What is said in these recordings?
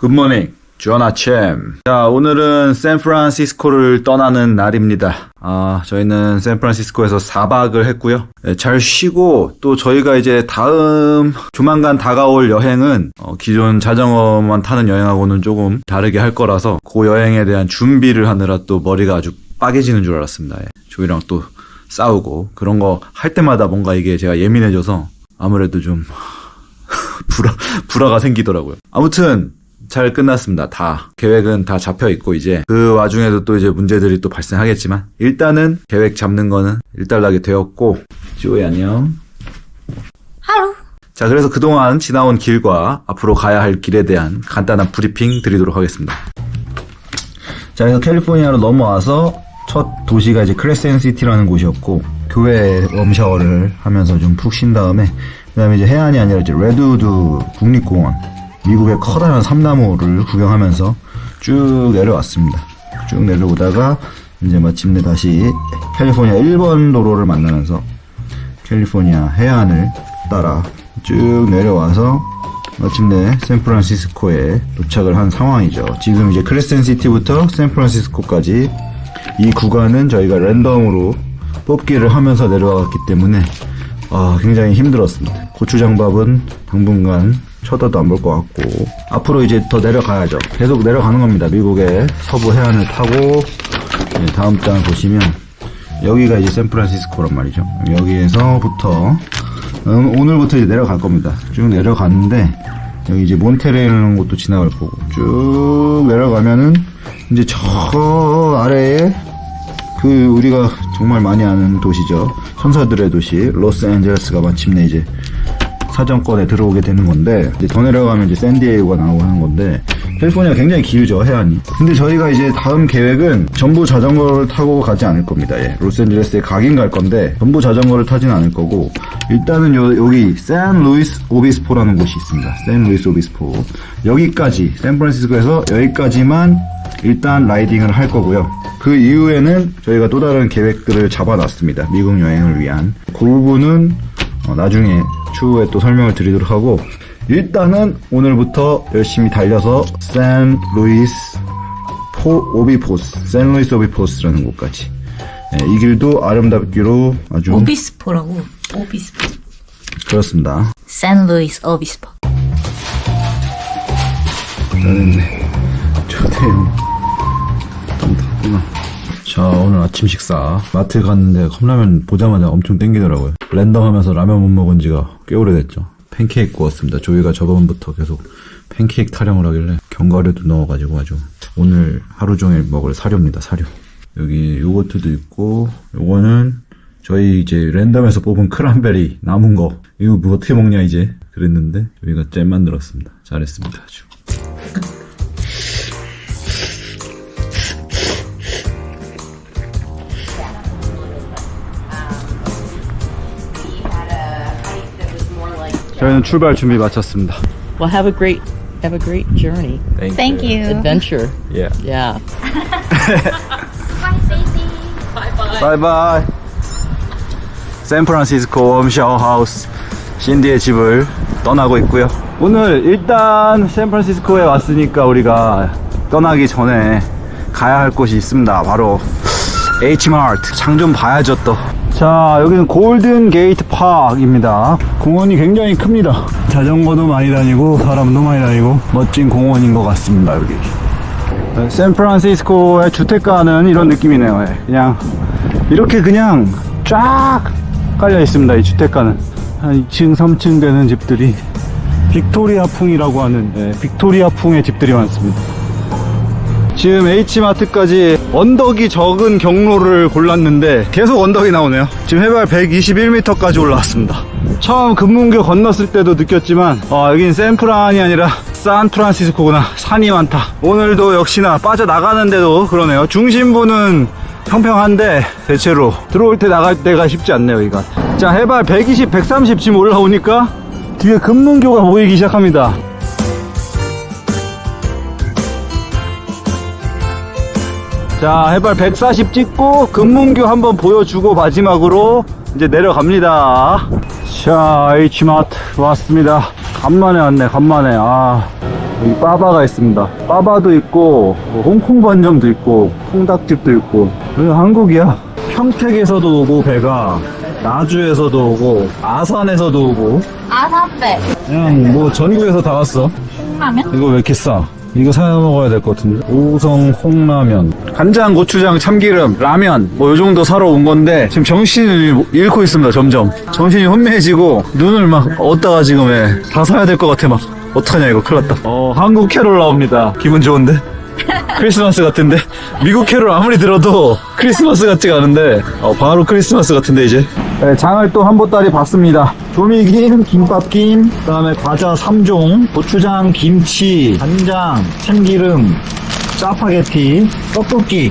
굿모닝, 좋은 아침. 자, 오늘은 샌프란시스코를 떠나는 날입니다. 저희는 샌프란시스코에서 4박을 했고요. 네, 잘 쉬고, 또 저희가 이제 조만간 다가올 여행은 기존 자전거만 타는 여행하고는 조금 다르게 할 거라서 그 여행에 대한 준비를 하느라 또 머리가 아주 빠개지는 줄 알았습니다. 조이랑 또 싸우고 그런 거 할 때마다 뭔가 이게 제가 예민해져서 아무래도 좀 불화가 생기더라고요. 아무튼 잘 끝났습니다. 계획은 다 잡혀 있고, 이제 그 와중에도 또 이제 문제들이 또 발생하겠지만 일단은 계획 잡는 거는 일단락이 되었고. 조이 안녕. 하루. 자, 그래서 그동안 지나온 길과 앞으로 가야 할 길에 대한 간단한 브리핑 드리도록 하겠습니다. 자, 그래서 캘리포니아로 넘어와서 첫 도시가 이제 크레센시티라는 곳이었고, 교회 웜샤워를 하면서 좀 푹 쉰 다음에, 그 다음에 이제 해안이 아니라 이제 레드우드 국립공원, 미국의 커다란 삼나무를 구경하면서 쭉 내려왔습니다. 쭉 내려오다가 이제 마침내 다시 캘리포니아 1번 도로를 만나면서 캘리포니아 해안을 따라 쭉 내려와서 마침내 샌프란시스코에 도착을 한 상황이죠. 지금 이제 크레센시티부터 샌프란시스코까지 이 구간은 저희가 랜덤으로 뽑기를 하면서 내려왔기 때문에 굉장히 힘들었습니다. 고추장밥은 당분간 쳐다도 안 볼 것 같고, 앞으로 이제 더 내려가야죠. 계속 내려가는 겁니다. 미국의 서부 해안을 타고. 다음 장 보시면 여기가 이제 샌프란시스코란 말이죠. 여기에서부터 오늘부터 이제 내려갈 겁니다. 쭉 내려가는데 여기 이제 몬테레이라는 곳도 지나갈 거고, 쭉 내려가면은 이제 저 아래에 우리가 정말 많이 아는 도시죠. 천사들의 도시 로스앤젤레스가 마침내 이제 사정권에 들어오게 되는 건데, 이제 더 내려가면 이제 샌디에이고가 나오고 하는 건데, 캘리포니아가 굉장히 길죠, 해안이. 근데 저희가 이제 다음 계획은 전부 자전거를 타고 가지 않을 겁니다. 로스앤젤레스에 가긴 갈 건데 전부 자전거를 타진 않을 거고, 일단은 여기 샌루이스 오비스포라는 곳이 있습니다. 샌루이스 오비스포, 여기까지, 샌프란시스코에서 여기까지만 일단 라이딩을 할 거고요. 그 이후에는 저희가 또 다른 계획들을 잡아놨습니다. 미국 여행을 위한. 그 부분은 나중에 추후에 또 설명을 드리도록 하고, 일단은 오늘부터 열심히 달려서 샌루이스 오비포스라는 곳까지. 이 길도 아름답기로 아주 오비스포라고. 오비스포. 그렇습니다. 샌루이스 오비스포. 잘했네. 좋네요. 자, 오늘 아침 식사 마트 갔는데 컵라면 보자마자 엄청 땡기더라고요. 랜덤 하면서 라면 못 먹은 지가 꽤 오래됐죠. 팬케이크 구웠습니다. 조이가 저번부터 계속 팬케이크 타령을 하길래 견과류도 넣어가지고 아주 오늘 하루 종일 먹을 사료입니다. 사료. 여기 요거트도 있고, 요거는 저희 이제 랜덤에서 뽑은 크란베리 남은 거, 이거 뭐 어떻게 먹냐 이제 그랬는데 저희가 잼 만들었습니다. 잘했습니다. 아주. 저희는 출발 준비 마쳤습니다. Well, have a great journey. Thank you. Adventure. Yeah. Yeah. Bye, Stacy. Bye bye. 샌프란시스코 웜샤워 하우스 신디의 집을 떠나고 있고요. 오늘 일단 샌프란시스코에 왔으니까 우리가 떠나기 전에 가야 할 곳이 있습니다. 바로 H마트. 장 좀 봐야죠 또. 자, 여기는 골든 게이트 파크입니다. 공원이 굉장히 큽니다. 자전거도 많이 다니고 사람도 많이 다니고 멋진 공원인 것 같습니다. 여기 샌프란시스코의 주택가는 이런 느낌이네요. 그냥 이렇게 그냥 쫙 깔려 있습니다. 이 주택가는 한 2층 3층 되는 집들이 빅토리아풍이라고 하는 빅토리아풍의 집들이 많습니다. 지금 H마트까지 언덕이 적은 경로를 골랐는데 계속 언덕이 나오네요. 지금 해발 121m까지 올라왔습니다. 처음 금문교 건넜을 때도 느꼈지만 여긴 샌프란이 아니라 산프란시스코구나. 산이 많다. 오늘도 역시나 빠져나가는데도 그러네요. 중심부는 평평한데 대체로 들어올 때 나갈 때가 쉽지 않네요. 여기가. 자, 해발 120, 130 지금 올라오니까 뒤에 금문교가 보이기 시작합니다. 자, 해발 140 찍고 금문교 한번 보여주고 마지막으로 이제 내려갑니다. 자, H마트 왔습니다. 간만에 왔네, 간만에. 여기 빠바가 있습니다. 빠바도 있고 뭐 홍콩 반점도 있고 통닭집도 있고. 여기 한국이야. 평택에서도 오고 배가 나주에서도 오고 아산에서도 오고 아산배. 그냥 뭐 전국에서 다 왔어. 홍라면? 이거 왜 이렇게 싸? 이거 사 먹어야 될 것 같은데. 오성 홍라면, 간장, 고추장, 참기름, 라면 뭐 요 정도 사러 온 건데 지금 정신을 잃고 있습니다. 점점 정신이 혼미해지고 눈을 막 얻다가 지금 다 사야 될 것 같아. 막 어떡하냐 이거 큰일 났다. 한국 캐롤 나옵니다. 기분 좋은데? 크리스마스 같은데? 미국 캐롤 아무리 들어도 크리스마스 같지가 않은데 바로 크리스마스 같은데 이제. 네, 장을 또 한 보따리 봤습니다. 조미김, 김밥김, 그 다음에 과자 3종, 고추장, 김치, 간장, 참기름, 짜파게티, 떡볶이,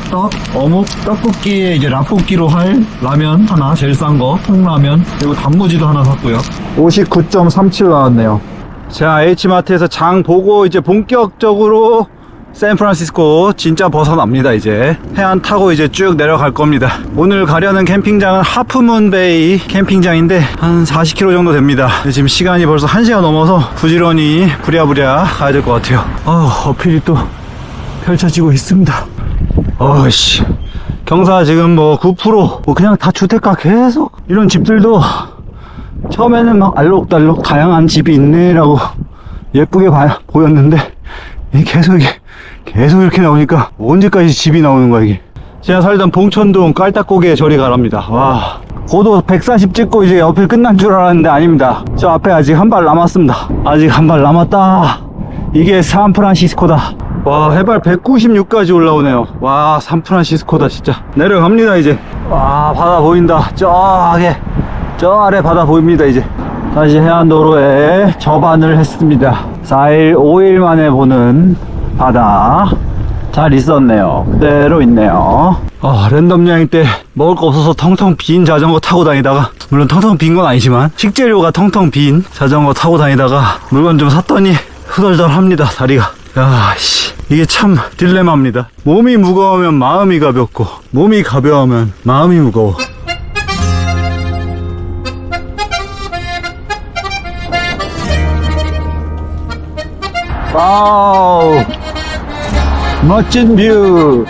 떡, 어묵, 떡볶이에 이제 라볶이로 할 라면 하나, 제일 싼 거, 통라면, 그리고 단무지도 하나 샀고요. 59.37 나왔네요. 자, H마트에서 장 보고 이제 본격적으로 샌프란시스코 진짜 벗어납니다. 이제 해안 타고 이제 쭉 내려갈 겁니다. 오늘 가려는 캠핑장은 하프문베이 캠핑장인데 한 40km 정도 됩니다. 근데 지금 시간이 벌써 1시간 넘어서 부지런히 부랴부랴 가야 될 것 같아요. 어필이 또 펼쳐지고 있습니다. 어이씨, 경사 지금 뭐 9%, 뭐 그냥 다 주택가 계속. 이런 집들도 처음에는 막 알록달록 다양한 집이 있네라고 예쁘게 보였는데 계속 이렇게 나오니까 언제까지 집이 나오는 거야 이게. 제가 살던 봉천동 깔딱고개 저리 가랍니다. 와, 고도 140 찍고 이제 어필 끝난 줄 알았는데 아닙니다. 저 앞에 아직 한 발 남았습니다. 아직 한 발 남았다. 이게 샌프란시스코다. 와, 해발 196까지 올라오네요. 와, 샌프란시스코다 진짜. 내려갑니다 이제. 와, 바다 보인다. 저 아래 바다 보입니다 이제. 다시 해안도로에 접안을 했습니다. 4일 5일 만에 보는 바다. 잘 있었네요. 그대로 있네요. 랜덤 여행 때 먹을 거 없어서 텅텅 빈 자전거 타고 다니다가, 물론 텅텅 빈 건 아니지만 식재료가 텅텅 빈 자전거 타고 다니다가 물건 좀 샀더니 후덜덜합니다 다리가. 야씨, 이게 참 딜레마입니다. 몸이 무거우면 마음이 가볍고 몸이 가벼우면 마음이 무거워. 와우, 멋진 뷰.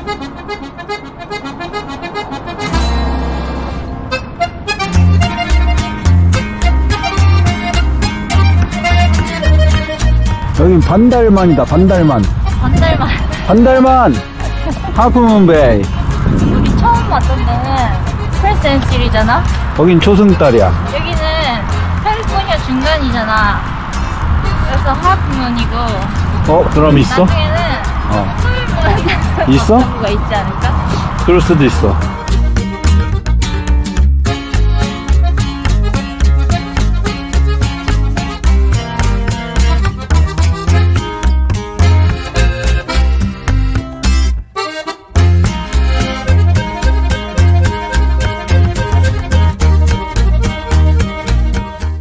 여긴 반달만이다. 반달만 하프문베이. 우리 처음 왔던 데는 크레센실이잖아? 거긴 초승달이야. 여기는 캘리포니아 중간이잖아. 그래서 하프문이고. 그럼 있어? 나중에는 풀문 있어? 가 있지 않을까? 그럴 수도 있어.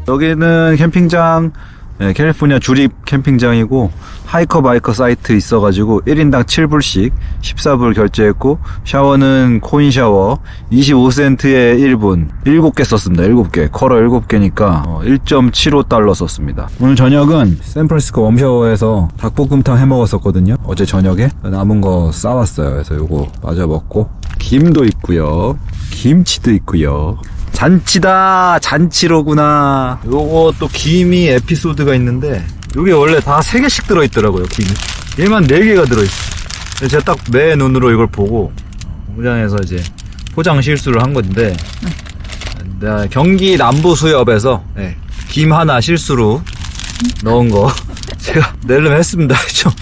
여기는 캠핑장, 캘리포니아 주립 캠핑장이고 하이커 바이커 사이트 있어가지고 1인당 7불씩 14불 결제했고, 샤워는 코인 샤워 25센트에 1분 7개 썼습니다. 7개 컬러 7개니까 1.75달러 썼습니다. 오늘 저녁은 샌프란시스코 웜샤워에서 닭볶음탕 해먹었었거든요. 어제 저녁에 남은 거 싸왔어요. 그래서 요거 마저 먹고, 김도 있고요, 김치도 있고요. 잔치다, 잔치로구나. 요거 또 김이 에피소드가 있는데, 요게 원래 다 3개씩 들어있더라고요, 김이. 얘만 4개가 들어있어. 제가 딱 매 눈으로 이걸 보고 공장에서 이제 포장 실수를 한 건데, 경기 남부 수협에서 김 하나 실수로 넣은 거 제가 낼름 했습니다. 좀,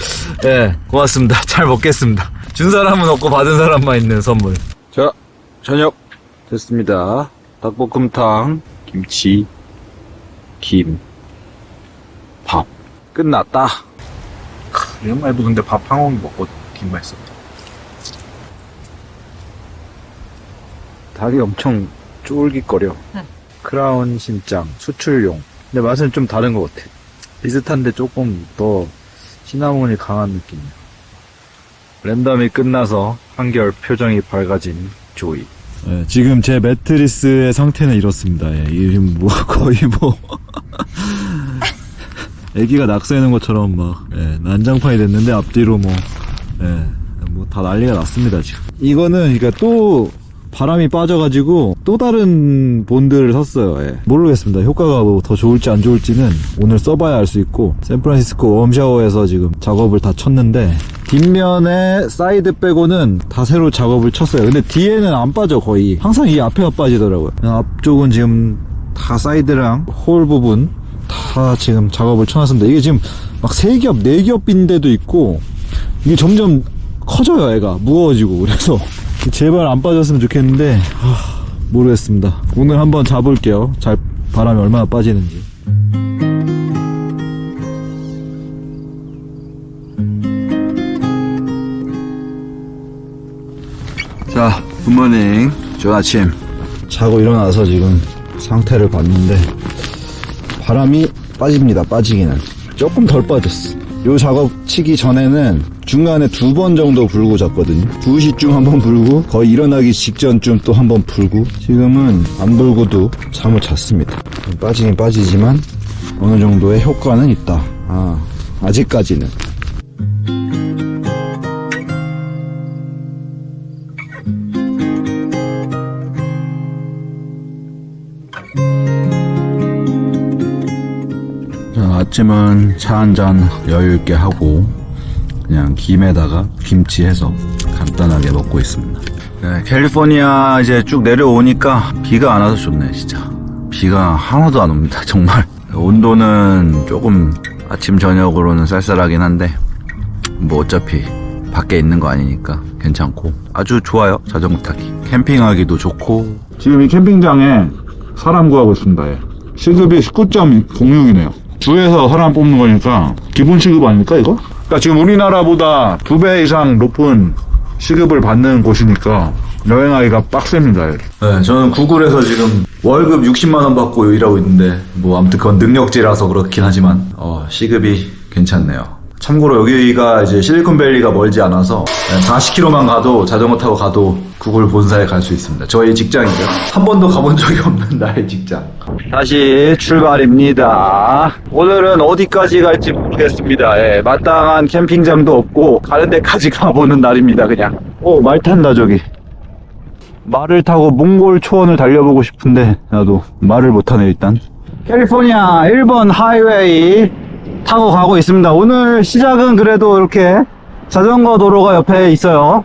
고맙습니다. 잘 먹겠습니다. 준 사람은 없고 받은 사람만 있는 선물. 자, 저녁 됐습니다. 닭볶음탕, 김치, 김, 밥. 끝났다. 오랜만에도 근데 밥 한 공기 먹고 김 맛있어. 닭이 엄청 쫄깃거려. 크라운 신장, 수출용. 근데 맛은 좀 다른 것 같아. 비슷한데 조금 더 시나몬이 강한 느낌이야. 랜덤이 끝나서 한결 표정이 밝아진 조이. 지금 제 매트리스의 상태는 이렇습니다. 이게 거의 애기가 낙서해놓은 것처럼 막 난장판이 됐는데 앞뒤로 뭐 다 난리가 났습니다 지금. 이거는 그러니까 또 바람이 빠져가지고 또 다른 본드를 샀어요. 모르겠습니다. 효과가 뭐 더 좋을지 안 좋을지는 오늘 써봐야 알 수 있고, 샌프란시스코 웜샤워에서 지금 작업을 다 쳤는데 뒷면에 사이드 빼고는 다 새로 작업을 쳤어요. 근데 뒤에는 안 빠져. 거의 항상 이 앞에가 빠지더라고요. 앞쪽은 지금 다 사이드랑 홀 부분 다 지금 작업을 쳐놨습니다. 이게 지금 막 3겹 4겹인 데도 있고, 이게 점점 커져요. 애가 무거워지고. 그래서 제발 안 빠졌으면 좋겠는데 모르겠습니다. 오늘 한번 잡을게요. 바람이 얼마나 빠지는지. 자, 굿모닝. 좋은 아침. 자고 일어나서 지금 상태를 봤는데 바람이 빠집니다. 빠지기는 조금 덜 빠졌어. 요 작업 치기 전에는 중간에 2번 정도 불고 잤거든요. 2시쯤 한번 불고 거의 일어나기 직전쯤 또 한번 불고, 지금은 안 불고도 잠을 잤습니다. 빠지긴 빠지지만 어느 정도의 효과는 있다. 아직까지는. 아침은 차 한잔 여유있게 하고 그냥 김에다가 김치 해서 간단하게 먹고 있습니다. 네, 캘리포니아 이제 쭉 내려오니까 비가 안 와서 좋네. 진짜 비가 하나도 안 옵니다. 정말 온도는 조금 아침 저녁으로는 쌀쌀하긴 한데 뭐 어차피 밖에 있는 거 아니니까 괜찮고 아주 좋아요. 자전거 타기 캠핑하기도 좋고. 지금 이 캠핑장에 사람 구하고 있습니다. 시급이 19.06이네요. 주에서 사람 뽑는 거니까 기본 시급 아닙니까 이거? 그러니까 지금 우리나라보다 2배 이상 높은 시급을 받는 곳이니까 여행하기가 빡셉니다. 네, 저는 구글에서 지금 월급 60만원 받고 일하고 있는데 뭐 아무튼 그건 능력지라서 그렇긴 하지만 시급이 괜찮네요. 참고로 여기가 이제 실리콘밸리가 멀지 않아서 40km만 가도 자전거 타고 가도 구글 본사에 갈 수 있습니다. 저희 직장이죠. 한 번도 가본 적이 없는 나의 직장. 다시 출발입니다. 오늘은 어디까지 갈지 모르겠습니다. 마땅한 캠핑장도 없고 가는 데까지 가보는 날입니다. 그냥. 말 탄다 저기. 말을 타고 몽골 초원을 달려보고 싶은데 나도 말을 못하네. 일단 캘리포니아 1번 하이웨이 타고 가고 있습니다. 오늘 시작은 그래도 이렇게 자전거 도로가 옆에 있어요.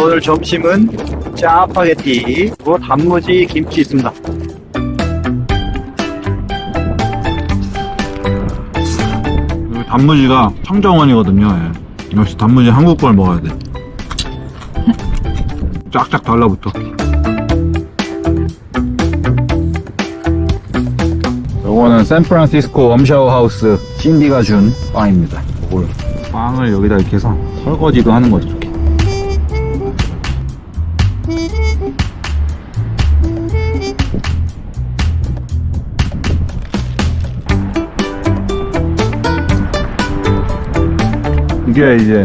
오늘 점심은 짜파게티 그리고 단무지 김치 있습니다. 여기 단무지가 청정원이거든요. 역시 단무지 한국 걸 먹어야 돼. 쫙쫙 달라붙어. 요거는 샌프란시스코 웜샤워 하우스 신디가 준 빵입니다. 이걸 빵을 여기다 이렇게 해서 설거지도 하는 거죠. 이렇게. 이게 이제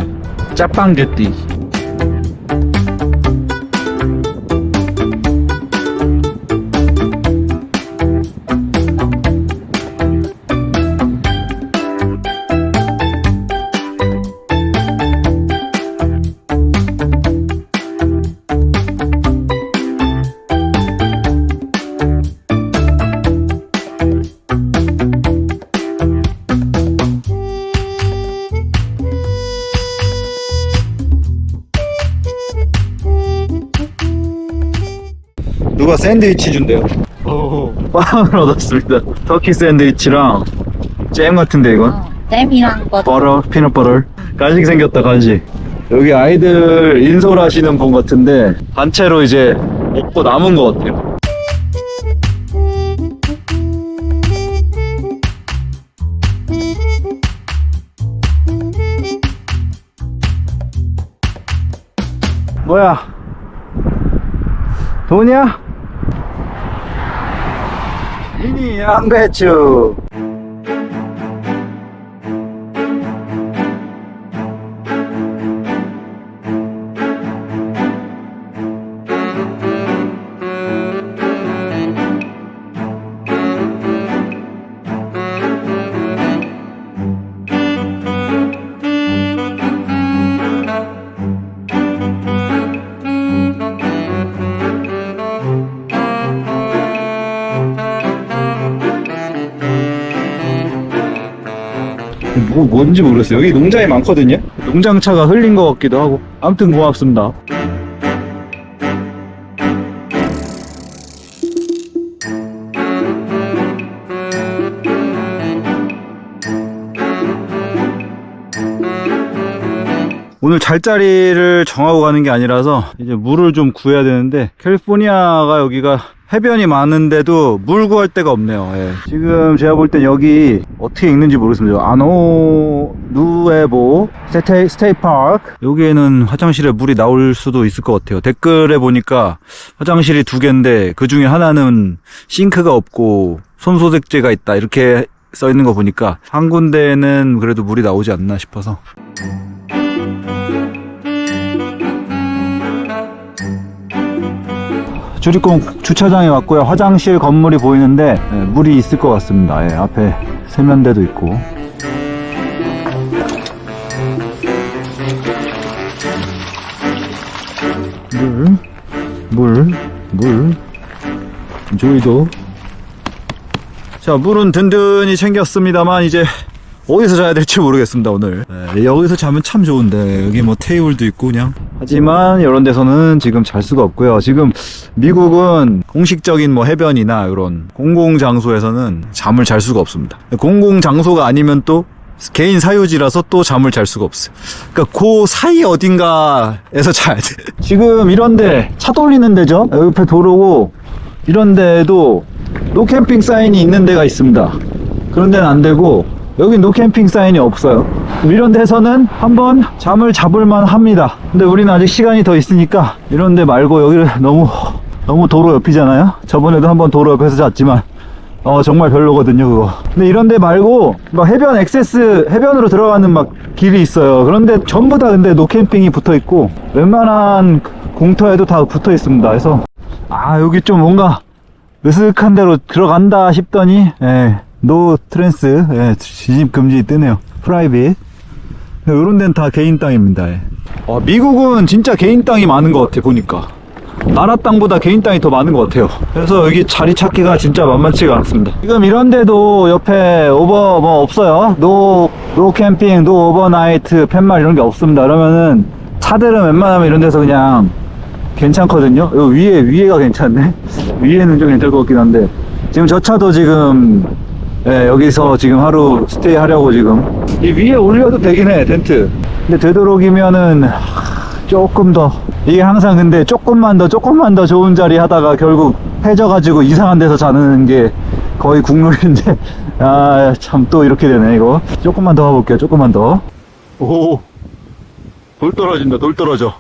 짜빵게티. 누가 샌드위치 준대요. 오, 빵을 얻었습니다. 터키 샌드위치랑 잼 같은데 이건? 잼이랑 거. 버터, 피넛버터. 간식 생겼다, 간식. 여기 아이들 인솔하시는 분 같은데 단체로 이제 먹고 남은 것 같아요. 뭐야? 돈이야? 미니 양배추. 뭔지 모르겠어요. 여기 농장이 많거든요. 농장차가 흘린 것 같기도 하고. 아무튼 고맙습니다. 오늘 잘자리를 정하고 가는 게 아니라서 이제 물을 좀 구해야 되는데, 캘리포니아가 여기가 해변이 많은데도 물 구할 데가 없네요. 예. 지금 제가 볼 땐 여기 어떻게 읽는지 모르겠습니다. 아노 누에보 스테이 파크, 여기에는 화장실에 물이 나올 수도 있을 것 같아요. 댓글에 보니까 화장실이 2개인데 그 중에 하나는 싱크가 없고 손소독제가 있다 이렇게 써 있는 거 보니까 한 군데는 그래도 물이 나오지 않나 싶어서. 주리공 주차장에 왔고요. 화장실 건물이 보이는데 물이 있을 것 같습니다. 앞에 세면대도 있고. 물 조이도. 자, 물은 든든히 챙겼습니다만 이제 어디서 자야 될지 모르겠습니다. 오늘 여기서 자면 참 좋은데 여기 뭐 테이블도 있고 그냥. 하지만 이런 데서는 지금 잘 수가 없고요. 지금 미국은 공식적인 뭐 해변이나 이런 공공장소에서는 잠을 잘 수가 없습니다. 공공장소가 아니면 또 개인 사유지라서 또 잠을 잘 수가 없어요. 그러니까 그 사이 어딘가에서 자야 돼. 지금 이런데 차 돌리는 데죠. 옆에 도로고 이런 데에도 노 캠핑 사인이 있는 데가 있습니다. 그런 데는 안 되고 여기 노 캠핑 사인이 없어요. 이런 데서는 한번 잠을 잡을만 합니다. 근데 우리는 아직 시간이 더 있으니까 이런 데 말고 여기를 너무 도로 옆이잖아요. 저번에도 한번 도로 옆에서 잤지만 정말 별로거든요 그거. 근데 이런 데 말고 막 해변 액세스, 해변으로 들어가는 막 길이 있어요. 그런데 전부 다 근데 노 캠핑이 붙어 있고 웬만한 공터에도 다 붙어 있습니다. 그래서 여기 좀 뭔가 으슥한 데로 들어간다 싶더니 노 트랜스, 진입 금지 뜨네요. 프라이빗. 이런 데는 다 개인 땅입니다. 미국은 진짜 개인 땅이 많은 것 같아 보니까. 나라 땅보다 개인 땅이 더 많은 것 같아요. 그래서 여기 자리 찾기가 진짜 만만치가 않습니다. 지금 이런 데도 옆에 없어요. 노 캠핑, 노 오버나이트, 팻말 이런 게 없습니다. 그러면은 차들은 웬만하면 이런 데서 그냥 괜찮거든요. 여기 위에가 괜찮네. 위에는 좀 괜찮을 것 같긴 한데 지금 저 차도 지금 여기서 지금 하루 스테이 하려고 지금 이 위에 올려도 되긴 해, 텐트. 근데 되도록이면은 조금 더, 이게 항상 근데 조금만 더 좋은 자리 하다가 결국 해져가지고 이상한 데서 자는 게 거의 국룰인데 참 또 이렇게 되네 이거. 조금만 더 가볼게요. 조금만 더. 오, 돌 떨어진다. 돌 떨어져.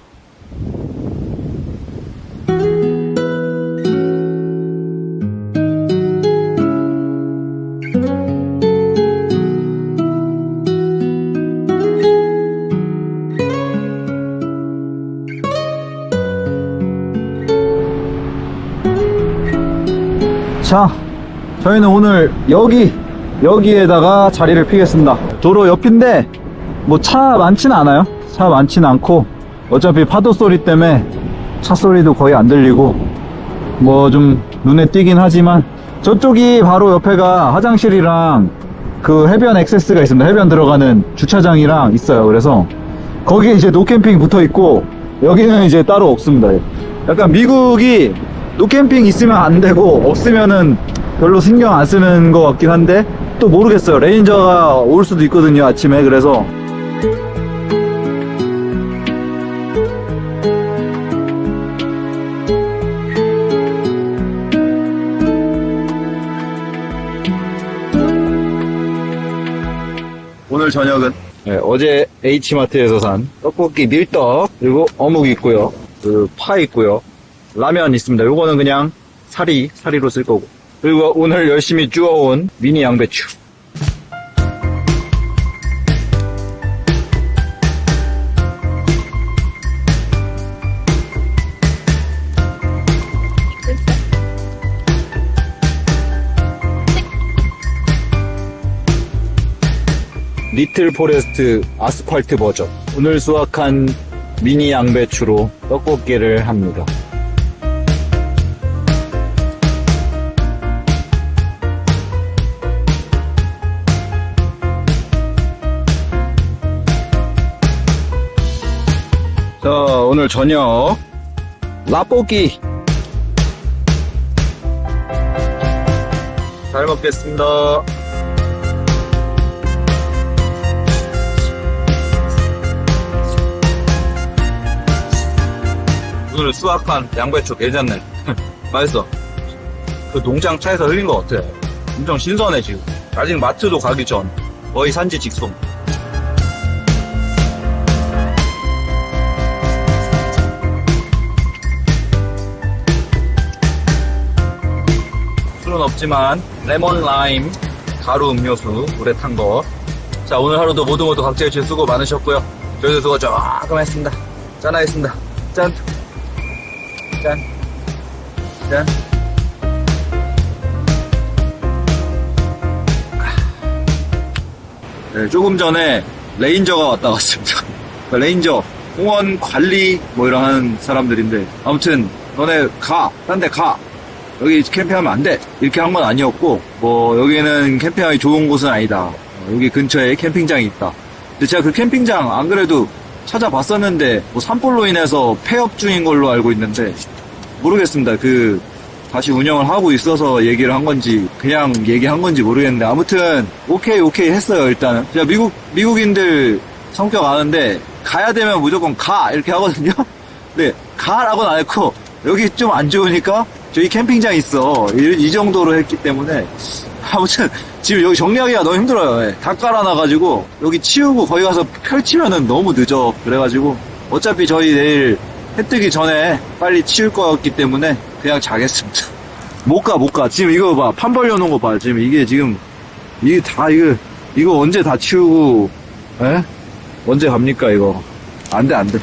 자, 저희는 오늘 여기에다가 자리를 피겠습니다. 도로 옆인데 뭐 차 많지는 않아요. 차 많지는 않고 어차피 파도 소리 때문에 차 소리도 거의 안 들리고 뭐 좀 눈에 띄긴 하지만 저쪽이 바로 옆에가 화장실이랑 그 해변 액세스가 있습니다. 해변 들어가는 주차장이랑 있어요. 그래서 거기에 이제 노캠핑 붙어 있고 여기는 이제 따로 없습니다. 약간 미국이 노캠핑 있으면 안 되고 없으면은 별로 신경 안 쓰는 것 같긴 한데 또 모르겠어요. 레인저가 올 수도 있거든요, 아침에. 그래서 오늘 저녁은 어제 H마트에서 산 떡볶이 밀떡, 그리고 어묵 있고요, 그 파 있고요, 라면 있습니다. 요거는 그냥 사리로 쓸 거고, 그리고 오늘 열심히 주워온 미니 양배추. 리틀 포레스트 아스팔트 버전. 오늘 수확한 미니 양배추로 떡볶이를 합니다. 자, 오늘 저녁 라볶이 잘 먹겠습니다. 오늘 수확한 양배추 괜찮네. 맛있어. 그 농장 차에서 흘린 거 어때? 엄청 신선해 지금. 아직 마트도 가기 전. 거의 산지 직송. 술은 없지만 레몬 라임 가루 음료수 물에 탄 거. 자, 오늘 하루도 모두 각자의 수고 많으셨고요. 저희도 수고 조금 했습니다. 짠하겠습니다. 짠. 짠. 짠. 네, 조금 전에 레인저가 왔다 갔습니다. 레인저, 공원 관리 뭐 이런 하는 사람들인데, 아무튼 너네 가, 딴 데 가. 여기 캠핑하면 안 돼. 이렇게 한 건 아니었고, 뭐 여기는 캠핑하기 좋은 곳은 아니다. 여기 근처에 캠핑장이 있다. 근데 제가 그 캠핑장 안 그래도 찾아봤었는데 뭐 산불로 인해서 폐업 중인 걸로 알고 있는데 모르겠습니다. 그 다시 운영을 하고 있어서 얘기를 한 건지 그냥 얘기한 건지 모르겠는데, 아무튼 오케이 했어요. 일단은 제가 미국인들 성격 아는데 가야 되면 무조건 가 이렇게 하거든요. 근데 가라고는 안 했고 여기 좀 안 좋으니까 저기 캠핑장 있어 이 정도로 했기 때문에, 아무튼 지금 여기 정리하기가 너무 힘들어요. 다 깔아놔가지고 여기 치우고 거기 가서 펼치면은 너무 늦어. 그래가지고 어차피 저희 내일 해 뜨기 전에 빨리 치울 것 같기 때문에 그냥 자겠습니다. 못 가. 지금 이거 봐. 판 벌려놓은 거 봐. 지금 이게 다 이거 언제 다 치우고, 에? 언제 갑니까, 이거? 안 돼.